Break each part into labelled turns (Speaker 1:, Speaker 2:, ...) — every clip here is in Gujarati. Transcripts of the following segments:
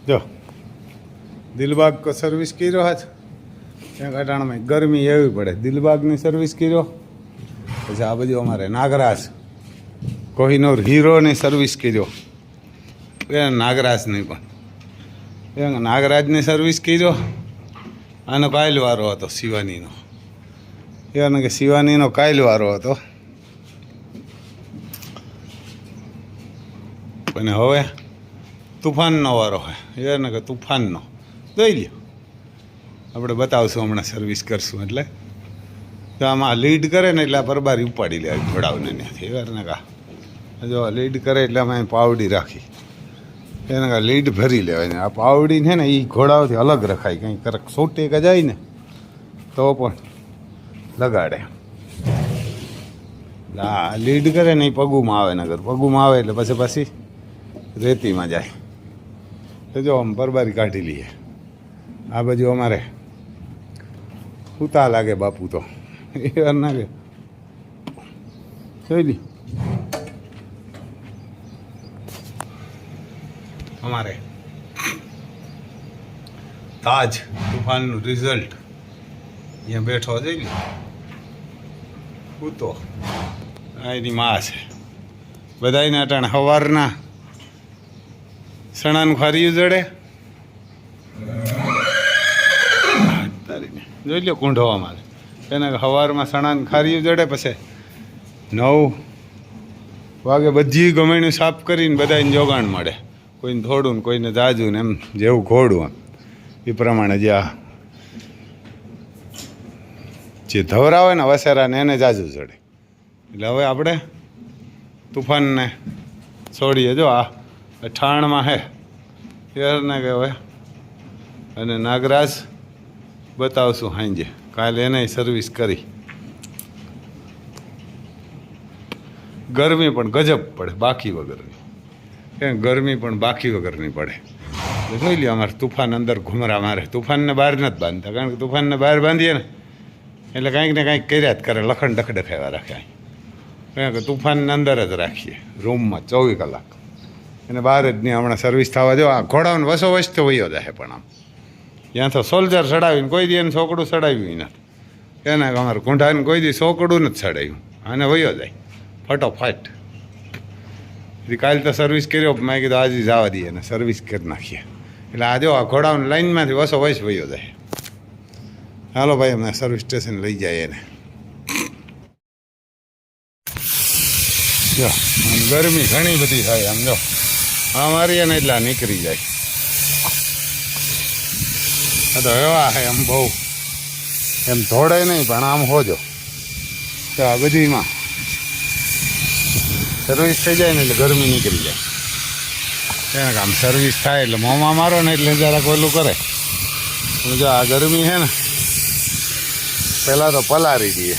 Speaker 1: જો દિલબાગ કો સર્વિસ કર્યો આજ ત્યાં ઘટાણામાં ગરમી એવી પડે દિલબાગની સર્વિસ કર્યો પછી આ બધું અમારે નાગરાજ કોહિનૂર હીરોની સર્વિસ કર્યો એ નાગરાજની પણ એ નાગરાજની સર્વિસ કર્યો આનો કાયલવારો હતો શિવાનીનો એને કે શિવાનીનો કાયલવારો હતો અને હવે તુફાનનો વારો હોય એને કે તુફાનનો જોઈ લ્યો આપણે બતાવશું હમણાં સર્વિસ કરશું એટલે તો આમાં લીડ કરે ને એટલે આ પરબારી ઉપાડી લે ઘોડાઓને ત્યાંથી એને કા જો લીડ કરે એટલે અમે પાવડી રાખી એને કા લીડ ભરી લેવાય ને આ પાવડી છે ને એ ઘોડાઓથી અલગ રખાય કંઈ કરક સોટે કે જાય ને તો પણ લગાડે આ લીડ કરે ને એ પગુમાં આવે નગર પગુમાં આવે એટલે પછી રેતીમાં જાય તો જો આમ પરબારી કાઢી લઈએ આ બાજુ અમારે ઉતા લાગે બાપુ તો એ નાગે જોઈ લી અમારે તાજ તુફાનનું રિઝલ્ટ અહીંયા બેઠો જોઈ લી ઉતો એની માં છે બધાને અટાણે સવારના સણાનું ખારીયું જડે જોઈ લો કુંઢવા મારે એને સવારમાં સણાનું ખારીયું જડે પછી 9 વાગે બધી ગમેણું સાફ કરીને બધાને જોગાણ મળે કોઈને થોડું ને કોઈને જાજુ ને એમ જેવું ઘોડું એ પ્રમાણે જે ધવરાવે ને વસેરાને એને જાજુ ચડે એટલે હવે આપણે તુફાનને છોડીએ જો આ ઠાણમાં હે એને કહેવાય અને નાગરાજ બતાવશું સાંજે કાલે એને સર્વિસ કરી ગરમી પણ ગજબ પડે બાકી વગરની ગરમી પણ બાકી વગરની પડે જોઈ લ્યો અમારે તુફાન અંદર ઘુમરા મારે તુફાનને બહાર નથી બાંધતા કારણ કે તુફાનને બહાર બાંધીએ ને એટલે કાંઈક ને કાંઈક કર્યા જ કરે લખણ ડખડખાવા રાખે કારણ કે તુફાનને અંદર જ રાખીએ રૂમમાં 24 કલાક એને બહાર જ નહીં હમણાં સર્વિસ થવા જો આ ઘોડાઓને વસો વસ તો વયો જાય પણ આમ ત્યાં તો સોલ્જર ચડાવીને કોઈ દી એને છોકડું ચડાવ્યું નથી એને અમારે કુંઢાને કોઈ દી છોકડું નથી ચડાવ્યું આને વયો જાય ફટોફટ કાલે તો સર્વિસ કર્યો મેં કીધું આજે જવા દઈએ ને સર્વિસ કરી નાખીએ એટલે આ જો આ ઘોડાઓને લાઈનમાંથી વસો વસ વયો જાય હાલો ભાઈ અમને સર્વિસ સ્ટેશન લઈ જાય એને જો ગરમી ઘણી બધી થાય આમ જો આ મારીએ ને એટલે નીકળી જાય તો એવા હે એમ બહુ એમ ધોડે નહીં પણ આમ હોજો તો આ બધીમાં સર્વિસ થઈ જાય ને એટલે ગરમી નીકળી જાય એને આમ સર્વિસ થાય એટલે મોંમાં મારો ને એટલે જરાક ઓલું કરે જો આ ગરમી છે ને પહેલાં તો પલારી દઈએ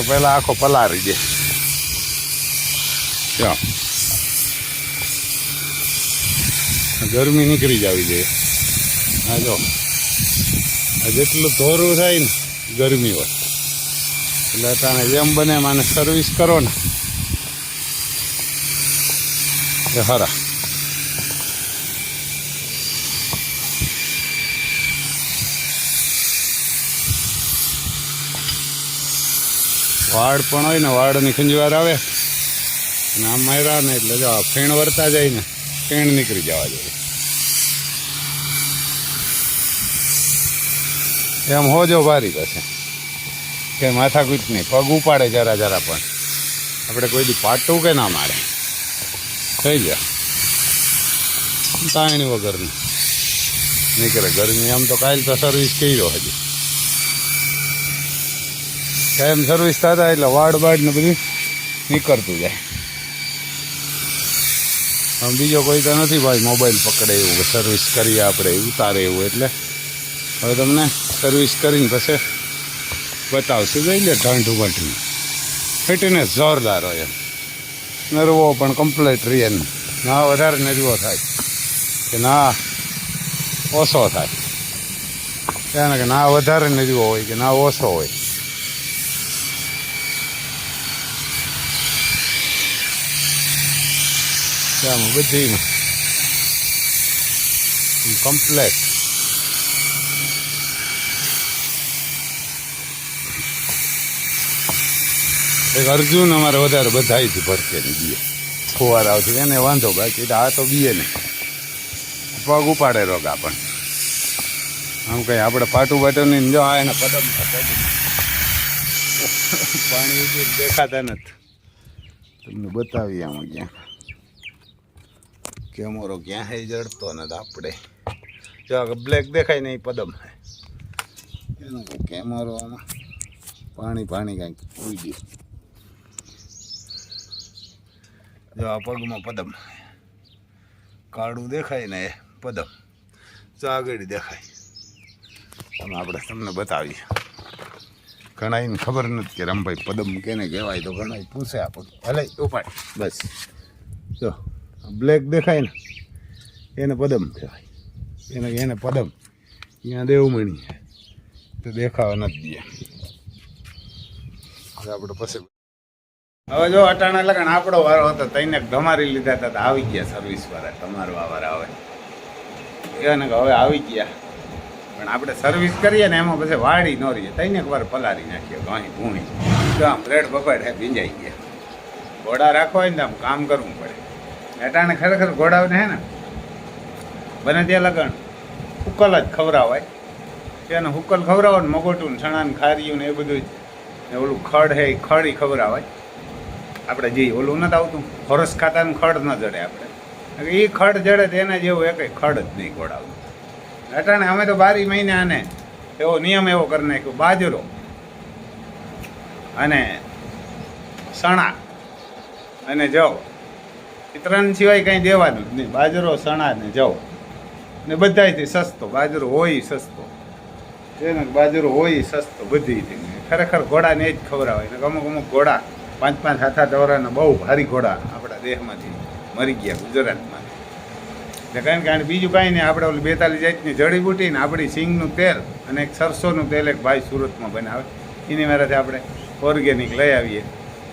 Speaker 1: પહેલાં આખો પલારી દે ગરમી નીકળી જવી જોઈએ હા જો આ જેટલું ધોરું થાય ને ગરમી હોય એટલે તાણે જેમ બને મને સર્વિસ કરો ને એ ખરા વાડ પણ હોય ને વાડની ખંજવાર આવે અને આમ માર્યા ને એટલે જો ફેણ વરતા જાય ને ફેણ નીકળી જવા જોઈએ એમ હોજો ભારી પાસે કે માથાકૂટ નહીં પગ ઉપાડે જરા જરા પણ આપણે કોઈ દી પાટું કે ના મારે થઈ ગયા તાણી વગરની નીકળે ગરમી આમ તો કાલે તો સર્વિસ કર્યો હજી કાયમ સર્વિસ થતા એટલે વાડ બાડ ને બધું નીકળતું જાય આમ બીજો કોઈ તો નથી ભાઈ મોબાઈલ પકડે એવું સર્વિસ કરીએ આપણે ઉતારે એવું એટલે હવે તમને સર્વિસ કરીને પછી બતાવશું જોઈ લે ઢાંઢું બાંઠું ફિટનેસ જોરદાર હોય એમ નરવો પણ કમ્પ્લીટ રહે ના વધારે નરવો થાય કે ના ઓછો થાય એને કે ના વધારે નરવો હોય કે ના ઓછો હોય બધી કમ્પ્લેટ. એક અર્જુન અમારે વધારે બધાયથી ભરકે નહીં બીએ ફુવારાઓથી, એને વાંધો, બાકી આ તો બીએ નહીં. પગ ઉપાડે રોગા પણ આમ કંઈ આપણે પાટું બાટું નહીં. જો આ એને પદમ પાણી ઉડી દેખાતા નથી. તમને બતાવીએ આમાં ક્યાં કેમેરો ક્યાં હે જડતો નથી આપણે. જો બ્લેક દેખાય ને એ પદમ હે એનો કેમેરો. આમાં પાણી કાંઈક ઉડી. જો આ પગમાં પદમ કાળું દેખાય ને એ પદમ. જો આગળ દેખાય. તમે આપણે તમને બતાવીએ. ઘણા એને ખબર નથી કે રમભાઈ પદમ કેને કહેવાય, તો ઘણા પૂછે આપણું ભલે ઉપાડ બસ. જો બ્લેક દેખાય ને એને પદમ કહેવાય. એને પદમ અહીંયા દેવમણી તો દેખાવા નથી દે. હવે આપણે પછી હવે જો અટાણા લગન આપણો વારો હતો તઈને ધમારી લીધા હતા તો આવી ગયા સર્વિસવાળા. તમારો વારા આવે એને હવે આવી ગયા, પણ આપણે સર્વિસ કરીએ ને એમાં પછી વાળી ન રહીએ. તઈને એકવાર પલારી નાખીએ ઘણી ભૂણી. જો આમ બ્રેડ બપેડ હે ભીંજાઈ ગયા. ઘોડા રાખવા હોય ને આમ કામ કરવું પડે. અટાણે ખરેખર ઘોડાઓને હે ને બને ત્યાં લગન હુકલ જ ખવડાવાય. એને હુકલ ખવડાવો ને મગોટું ને છણાને ખાર્યું ને એ બધું ને ઓલું ખડ હે એ ખડ ખવડાવાય. આપણે જે ઓલું નથી આવતું ફોરસ ખાતાનું ખડ ન જડે આપણે. એ ખડ જડે તો એના જેવું એ કંઈ ખડ જ નહીં ઘોડાવું. અટાણે અમે તો 12 મહિને આને એવો નિયમ એવો કરી નાખ્યો, બાજરો અને સણા અને જવ એ 3 સિવાય કંઈ દેવાનું જ નહીં. બાજરો, સણા ને જવ ને બધાયથી સસ્તો. બાજરો હોય સસ્તો, એને બાજરો હોય સસ્તો બધી. ખરેખર ઘોડાને એ જ ખવડાવાય ને. અમુક ઘોડા 5-5 7 દોરાના બહુ ભારી ઘોડા આપણા દેશમાંથી મરી ગયા ગુજરાતમાં. એટલે કારણ કે બીજું કાંઈ નહીં. આપણે ઓલી 42 જાતની જડીબુટી ને આપણી સિંગનું તેલ અને એક સરસોનું તેલ એક ભાઈ સુરતમાં બનાવે, એની મારાથી આપણે ઓર્ગેનિક લઈ આવીએ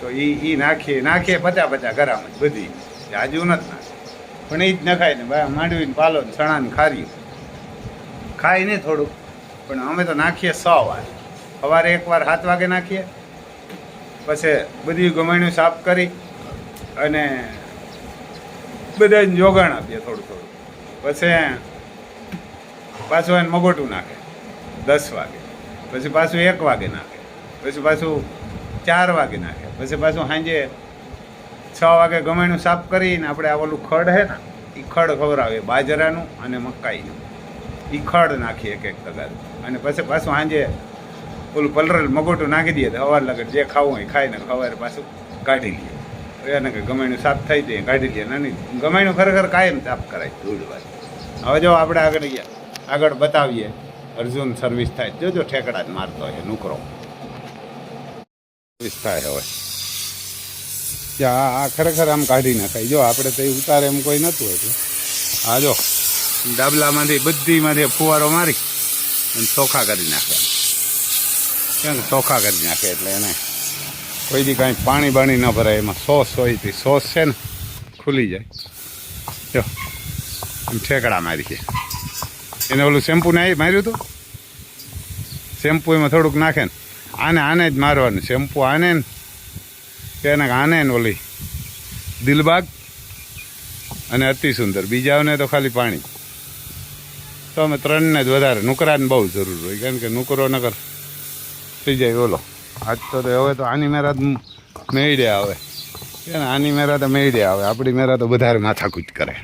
Speaker 1: તો એ નાખીએ 50 ગ્રામ જ બધી. આજુ નથી નાખે પણ એ જ નખાય ને માંડવીને પાલો ને ચણા ને ખાર્યું ખાય નહીં થોડુંક, પણ અમે તો નાખીએ 100 વાર. સવારે 1 વાર 7 વાગે નાખીએ, પછી બધી ગમાણ્યું સાફ કરી અને બધાને જોગાણ આપીએ થોડું. પછી પાછું એને મગોટું નાખે 10 વાગે, પછી પાછું 1 વાગે નાખે, પછી પાછું 4 વાગે નાખે, પછી પાછું સાંજે 6 વાગે ગમાણ્યું સાફ કરીને આપણે આ ઓલું ખડ હે ને એ ખડ ખવડાવીએ બાજરાનું અને મકાઈનું. એ ખડ નાખીએ 1 તગારું અને પછી પાછું સાંજે ઓલું પલરલ મગોટું નાખી દઈએ તો સવાર લગન જે ખાવું હોય ખાઈને સવારે પાછું કાઢી લઈએ. એને કે ગમાણ્યું સાફ થઈ જાય કાઢી લઈએ. નાની ગમાણ્યું ખરેખર કાયમ સાફ કરાય ધૂળવાય. હવે જો આપણે આગળ બતાવીએ. અર્જુન સર્વિસ થાય. જોજો ઠેકડા જ મારતો હોય નુકરો સર્વિસ થાય. હવે ત્યાં આ ખરેખર આમ કાઢી નાખાય. જો આપણે તો ઉતારે એમ કોઈ નહોતું એટલે આ જો ડાબલામાંથી બધીમાંથી ફુવારો મારી અને ચોખ્ખા કરી નાખે. કેમ ચોખ્ખા કરી નાખે એટલે એને કોઈ દી કાંઈ પાણી બાણી ન ભરાય. એમાં સોસ હોય તે સોસ છે ને ખુલી જાય. જો આમ ઠેકડા મારી છે. એને ઓલું શેમ્પુ ને માર્યું હતું. શેમ્પુ એમાં થોડુંક નાખે ને આને જ મારવાનું. શેમ્પુ આને ને તેને આને ને ઓલી દિલબાગ અને અતિ સુંદર. બીજાઓને તો ખાલી પાણી. તો અમે 3ને જ વધારે. નુકરાને બહુ જરૂર હોય કારણ કે નુકરો નકર થઈ જાય ઓલો. આજ તો હવે તો આની મેરા મેળ્યા આવે કે આની મેરા તો મેળ્યા આવે. આપણી મેરા તો વધારે માથાકૂટ કરે.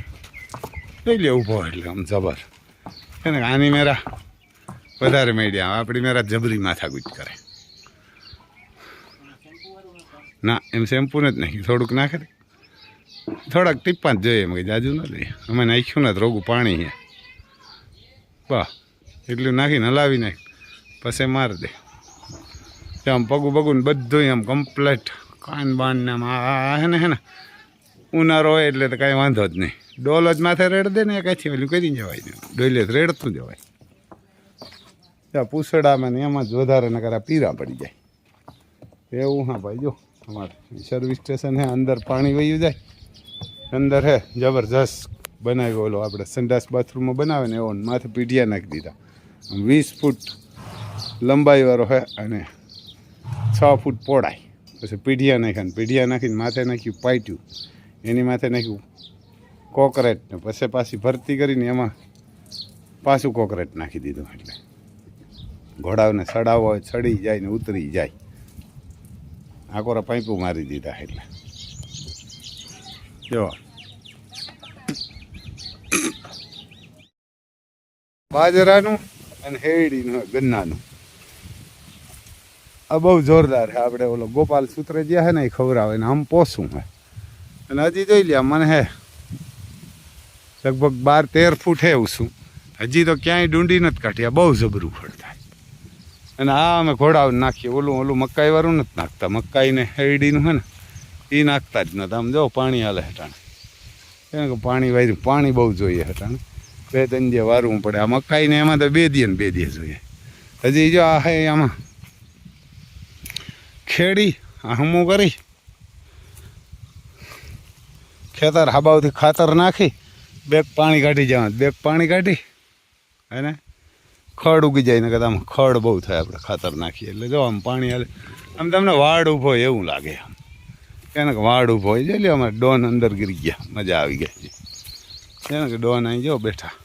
Speaker 1: લઈ લે ઊભો એટલે આમ જબર છે ને. આની મેરા વધારે મેળ્યા આવે, આપણી મેરા જબરી માથાકૂટ કરે. ના એમ શેમ્પુ જ નહીં થોડુંક નાખે થોડાક ટીપ્પા જ જોઈએ. એમ કંઈ જાજુ ન લઈએ. અમે નાખ્યું ને રોગું પાણી છે બા એટલું નાખીને હલાવી નાખ પછી મારી દે. આમ પગું ને બધું આમ કમ્પ્લેટ કાન બાન ને આમ હે ને ઉનાળો હોય એટલે તો કાંઈ વાંધો જ નહીં. ડોલ જ માથે રેડ દે ને કાંઈથી ઓલું કરી જવાય ને ડોલે રેડતું જવાય. ત્યાં પૂછડામાં ને એમાં જ વધારે ન કરા પીરા પડી જાય એવું. હા ભાઈ જો અમારે સર્વિસ સ્ટેશન હે અંદર પાણી વયું જાય અંદર હે જબરજસ્ત બનાવ્યો ઓલો આપણે સંડાસ બાથરૂમમાં બનાવે ને એવો માથે પીઢિયા નાખી દીધા 20 ફૂટ લંબાઈવાળો હે અને 6 ફૂટ પહોળાઈ પછી પીઢિયા નાખ્યા ને પીઢિયા નાખીને માથે નાખ્યું પાટ્યું એની માથે નાખ્યું કોકરેટ ને પછી પાછી ભરતી કરીને એમાં પાછું કોકરેટ નાખી દીધું એટલે ઘોડાઓને ચડાવવો હોય ચડી જાય ને ઉતરી જાય આકોરા પાઇપું મારી દીધા એટલે જો બાજરાનું અને હેડીનું ગન્નાનું આ બહુ જોરદાર છે આપણે ઓલો ગોપાલ સૂત્રે જ્યાં હે ને એ ખવડાવે ને આમ પોસું હે અને હજી જોઈ લે મને હે લગભગ 12-13 ફૂટ હે ઉસું હજી તો ક્યાંય ડુંડી નથી કાઢી આ બહુ જબરું ખડ થાય અને આ અમે ઘોડાઓને નાખીએ ઓલું મકાઈવાળું નથી નાખતા મકાઈને હેડીનું હે ને એ નાખતા જ નથી આમ જો પાણી હાલે હટાણે કારણ કે પાણી બહુ જોઈએ હટાણે 2-3 જે વારવું પડે આ મકાઈને એમાં તો 2 દી જોઈએ હજી જો આ હે આમાં ખેડી હમું કરી ખેતર હાબાવથી ખાતર નાખી બેગ પાણી કાઢી જવાનું બેગ પાણી કાઢી હે ખડ ઉગી જાય ને કદાચ આમ ખડ બહુ થાય આપણે ખાતર નાખીએ એટલે જો આમ પાણી હાલે આમ તમને વાડ ઊભો હોય એવું લાગે આમ એને કે વાડ ઊભો હોય જોઈ લ્યો અમારે ડોન અંદર ગીરી ગયા મજા આવી ગઈ એને કે ડોન અહીં જો બેઠા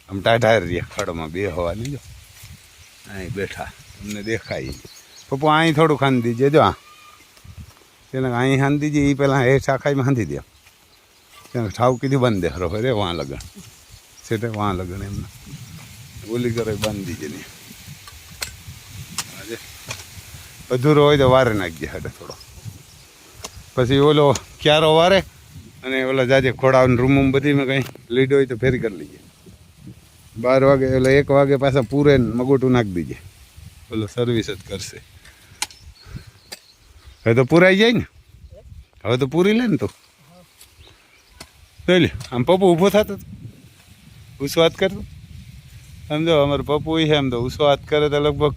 Speaker 1: આમ ટાઢા રહ્યા ખડમાં બે હવાની જો અહીં બેઠા તમને દેખાય પપ્પુ અહીં થોડું ખાંદી દીજે જો આ તેને અહીં ખાંદી દીજે એ પહેલાં હેઠ શાખાઈમાં ખાંદી દે તેને ઠાવ કીધું બંધ દે હરો રે વાં લગન સેટે વાં લગન એમને બોલી કરે બંધ દીજે નહીં આજે અધૂરો હોય તો વારે નાખજે હાડે થોડો પછી ઓલો ક્યારો વારે અને ઓલા જાજે ખોડાવાની રૂમમાં બધી મેં કંઈ લીડો હોય તો ફેરી કરી લઈએ 12 વાગે એટલે 1 વાગે પાછા પૂરે મગોટું નાખી દીજે ઓલો સર્વિસ જ કરશે હવે તો પૂરાઈ જાય ને હવે તો પૂરી લે ને તું લે આમ પપ્પુ ઊભો થતો ઉસવાત કરતો સમજો અમારે પપ્પુ છે એમ તો ઉસવાત કરે તો લગભગ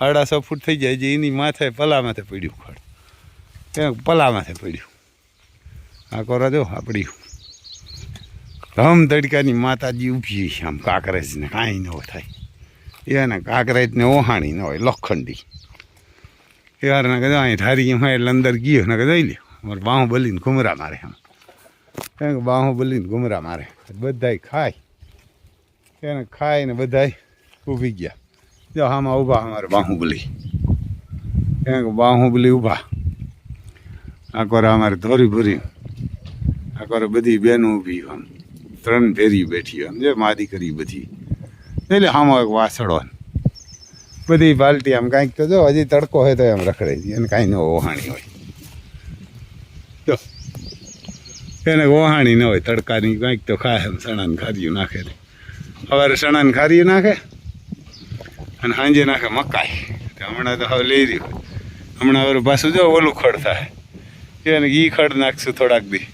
Speaker 1: 6.5 ફૂટ થઈ જાય જે એની માથે પલા માથે પડ્યું ખડ ત્યાં પલા માથે પડ્યું આ કોરા જો આપણી ધમ તડકાની માતાજી ઊભી છે આમ કાંકરેજને કાંઈ ન થાય એને કાંકરેજને ઓહાણી ન હોય લોખંડી યાર ને કહેવાય અહીં ઠારી એમાં એટલે અંદર ગયો ને જોઈ લ્યો અમારે બાહુબલીને ઘુમરા મારે આમ કારણ કે બાહુબલીને ઘુમરા મારે બધાય ખાય એને ખાઈને બધાય ઊભી ગયા જો આમાં ઊભા અમારે બાહુબલી કારણ કે બાહુબલી ઊભા આ કોરા અમારે ધોરી ભરી આ કોરા બધી બહેનો ઊભી આમ 3 ફેરી બેઠી આમ જે માદી કરી બધી એટલે આમાં એક વાસળો બધી બાલટી આમ કાંઈક તો જો હજી તડકો હોય તો એમ રખડાઈ એને કાંઈ ન ઓહાણી હોય જો એને ઓહાણી ન હોય તડકાની કાંઈક તો ખાય એમ સણાને ખારીયું નાખે સવારે સણાને ખારીયું નાખે અને સાંજે નાખે મકાઈ હમણાં તો હવે લઈ રહ્યું હમણાં હવે પાછું જો ઓલું ખડ થાય એને એ ખડ નાખશું થોડાક દી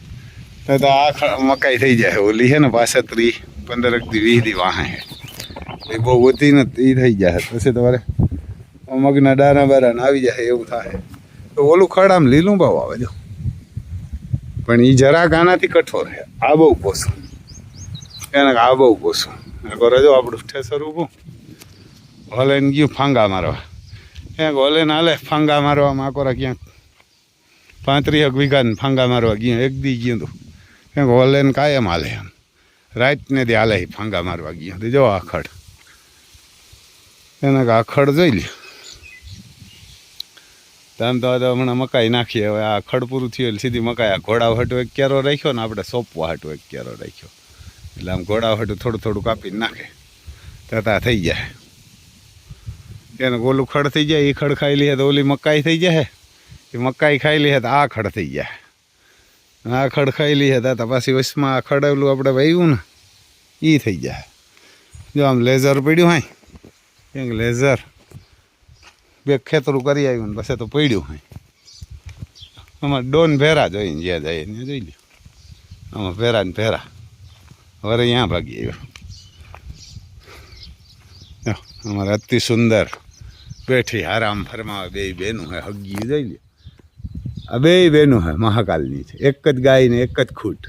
Speaker 1: તો આ મકાઈ થઈ જાય ઓલી છે ને 35 15 દી 20 દી વાહે એ બહુ ઓછી નથી એ થઈ જાય પછી તમારે મગના ડારા બારા આવી જાય એવું થાય તો ઓલું ખડ આમ લીલું ભાવ આવે જો પણ એ જરાક આનાથી કઠોર છે આ બહુ પોસું એને આ બહુ પોસું કરો જો આપણું ઠેસર ઊભું હોલેને ગયું ફાંગા મારવા ક્યાંક હોલેને હાલે ફાંગા મારવામાં આકોરા ક્યાંક 35 વીઘાને ફાંગા મારવા ગયું એક દી ગયું હતું ક્યાંક હોલેને કાયમ હાલે આમ રાતને દી હાલે ફાંગા મારવા ગયું તો જો આ ખડ એને આ ખડ જોઈ લ્યો આમ તો હમણાં મકાઈ નાખીએ હવે આ ખડ પૂરું થયું એટલે સીધી મકાઈ આ ઘોડા હાટું એક ક્યારો રાખ્યો ને આપણે સોંપવા હાટું એક ક્યારો રાખ્યો એટલે આમ ઘોડા હાટું થોડું થોડું કાપીને નાખે તતા થઈ જાય એને ઓલું ખડ થઈ જાય એ ખડ ખાઈ લે તો ઓલી મકાઈ થઈ જાય એ મકાઈ ખાઈ લે તો આ ખડ થઈ જાય આ ખડ ખાઈ લે તો પાછી વસમાં આ ખડ ઓલું આપણે વાવ્યું ને એ થઈ જાય જો આમ લેઝર પડ્યું હોય કેમ લેઝર બે ખેતરું કરી આવ્યું ને પછી તો પડ્યું હોય આમાં ડોન ભેરા જોઈને જ્યાં જાય એને જોઈ લ્યો આમાં ભેરા ને ભેરા હવે અહીંયા ભાગી આવ્યો અમારે અતિ સુંદર બેઠી આરામ ફરમાવે 2 બહેનું હે હગી જોઈ લ્યો આ 2 બહેનું હે મહાકાલની છે એક જ ગાય ને એક જ ખૂટ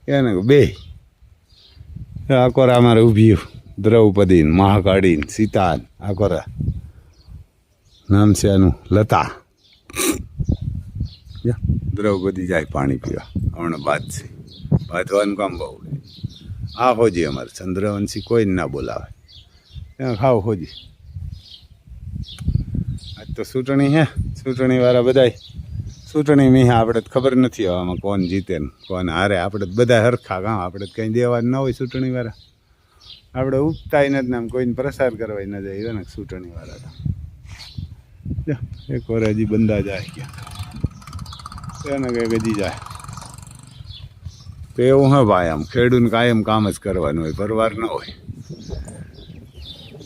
Speaker 1: એને બે આકોરા અમારે ઊભી દ્રૌપદી મહાકાળી સીતા આકોરા નામ છે આનું લતા. દ્રૌપદી જાય પાણી પીવા હમણાં બાદ છે બાંધવાનું કામ બહુ આ હોજી અમારે ચંદ્રવંશી કોઈ ના બોલાવે ત્યાં ખાવ હોજી. આજ તો ચૂંટણી હે ચૂંટણીવાળા બધાય ચૂંટણી નહીં આપણે તો ખબર નથી આમાં કોણ જીતે ને કોણ હારે. આપણે તો બધા હરખા કામ આપણે તો કંઈ દેવાનું ન હોય ચૂંટણીવાળા. આપણે ઉપતાય નથી ને આમ કોઈને પ્રસાર કરવા ન જાય ને ચૂંટણીવાળા તો એક વાર હજી બંદા જાય ક્યાં એને કંઈક હજી જાય તો એવું હા ભાઈ. આમ ખેડૂને કાયમ કામ જ કરવાનું હોય પરવાર ન હોય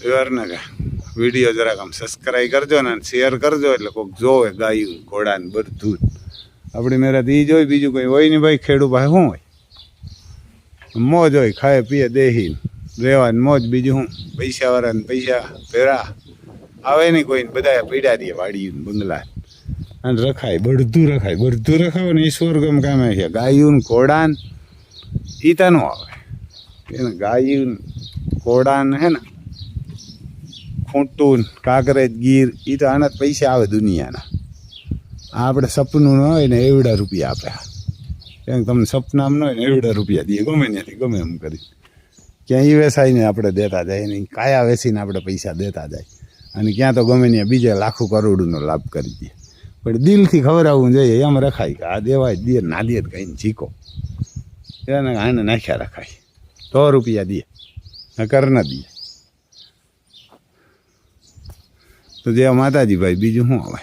Speaker 1: વ્યવહાર ને કાંઈ. વિડીયો જરાક આમ સબસ્ક્રાઈબ કરજો ને શેર કરજો એટલે કોઈક જોવે ગાયું ઘોડા ને બધું. આપણી મેરાત એ જોઈ બીજું કંઈ હોય નહીં ભાઈ. ખેડૂત ભાઈ શું હોય મોજ હોય ખાય પીએ દેહી રહેવાની મોજ. બીજું શું પૈસાવાળાને પૈસા ભેરા આવે નહીં કોઈને બધા પીડા દે વાડી બંગલા અને રખાય બધું રખાય ને ઈશ્વર ગમ કામે છે. ગાયું ઘોડાન એ તો ન આવે એને ગાયું ઘોડાન હે ને ખૂંટું કાંકરેજ ગીર એ તો આના પૈસા આવે દુનિયાના. આપણે સપનું ન હોય ને એવડા રૂપિયા આપે. કેમ તમને સપનામ ન હોય ને એવડા રૂપિયા દઈએ ગમે ત્યાંથી ગમે એમ કરી ક્યાં એ વેસાઈને આપણે દેતા જાય નહીં. કાયા વેસીને આપણે પૈસા દેતા જાય અને ક્યાં તો ગમે ત્યાં બીજા લાખો કરોડોનો લાભ કરી દઈએ. પણ દિલથી ખવડાવવું જોઈએ એમ રખાય કે આ દેવાય દે ના દે કહીને ચીકો એને આને નાખ્યા રખાય તો રૂપિયા દે નકર ન દે. તો જય માતાજી ભાઈ બીજું શું આવે.